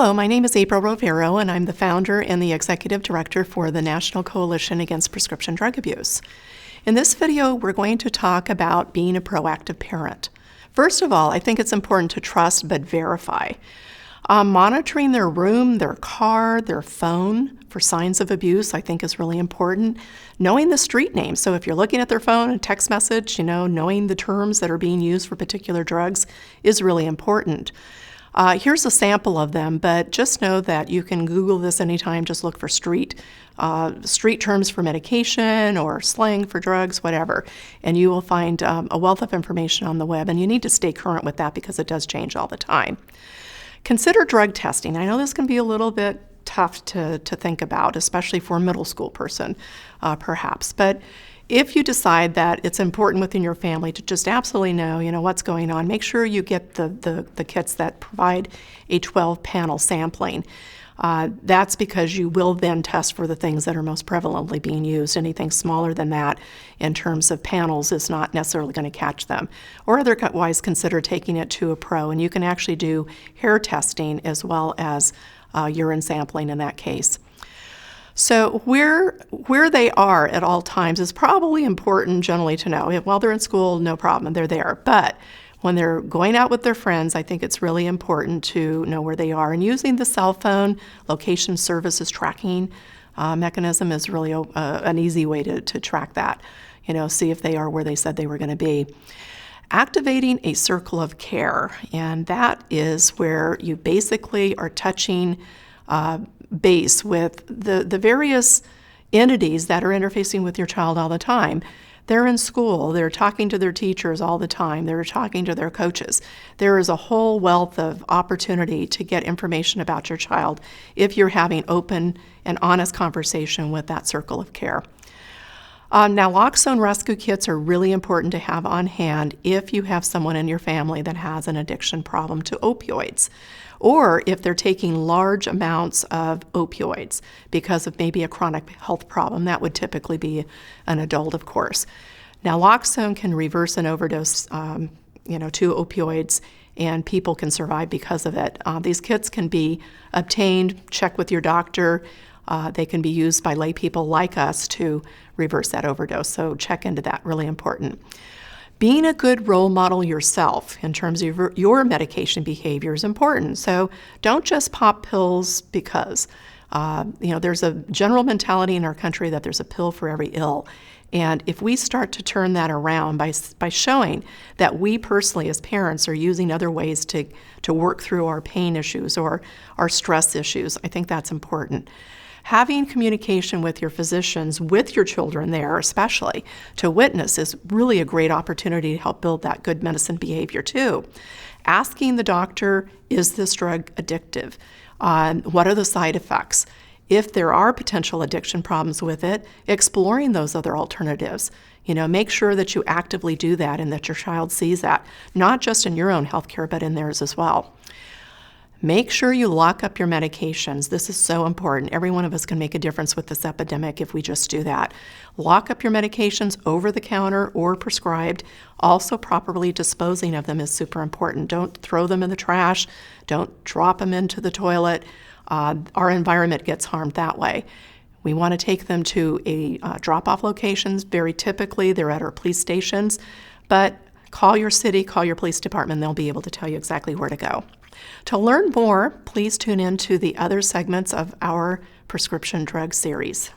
Hello, my name is April Rovero, and I'm the founder and the executive director for the National Coalition Against Prescription Drug Abuse. In this video, we're going to talk about being a proactive parent. First of all, I think it's important to trust but verify. Monitoring their room, their car, their phone for signs of abuse, I think is really important. Knowing the street names. So if you're looking at their phone and text message, knowing the terms that are being used for particular drugs is really important. Here's a sample of them, but just know that you can Google this anytime. Just look for street terms for medication or slang for drugs, whatever, and you will find a wealth of information on the web, and you need to stay current with that because it does change all the time. Consider drug testing. I know this can be a little bit tough to think about, especially for a middle school person, perhaps, but if you decide that it's important within your family to just absolutely know, what's going on, make sure you get the kits that provide a 12-panel sampling. That's because you will then test for the things that are most prevalently being used. Anything smaller than that in terms of panels is not necessarily going to catch them. Or otherwise consider taking it to a pro, and you can actually do hair testing as well as urine sampling in that case. So where they are at all times is probably important generally to know. While they're in school, no problem, they're there. But when they're going out with their friends, I think it's really important to know where they are. And using the cell phone location services tracking mechanism is really an easy way to track that. See if they are where they said they were going to be. Activating a circle of care, and that is where you basically are touching base with the various entities that are interfacing with your child all the time. They're in school, they're talking to their teachers all the time, they're talking to their coaches. There is a whole wealth of opportunity to get information about your child if you're having open and honest conversation with that circle of care. Naloxone rescue kits are really important to have on hand if you have someone in your family that has an addiction problem to opioids, or if they're taking large amounts of opioids because of maybe a chronic health problem. That would typically be an adult, of course. Naloxone can reverse an overdose to opioids, and people can survive because of it. These kits can be obtained, check with your doctor. They can be used by lay people like us to reverse that overdose, so check into that, really important. Being a good role model yourself in terms of your medication behavior is important. So don't just pop pills because, there's a general mentality in our country that there's a pill for every ill. And if we start to turn that around by showing that we personally as parents are using other ways to work through our pain issues or our stress issues, I think that's important. Having communication with your physicians, with your children there especially, to witness is really a great opportunity to help build that good medicine behavior too. Asking the doctor, is this drug addictive? What are the side effects? If there are potential addiction problems with it, exploring those other alternatives. Make sure that you actively do that and that your child sees that, not just in your own healthcare, but in theirs as well. Make sure you lock up your medications. This is so important. Every one of us can make a difference with this epidemic if we just do that. Lock up your medications over the counter or prescribed. Also, properly disposing of them is super important. Don't throw them in the trash. Don't drop them into the toilet. Our environment gets harmed that way. We want to take them to a drop-off locations. Very typically, they're at our police stations. But call your city, call your police department. They'll be able to tell you exactly where to go. To learn more, please tune in to the other segments of our prescription drug series.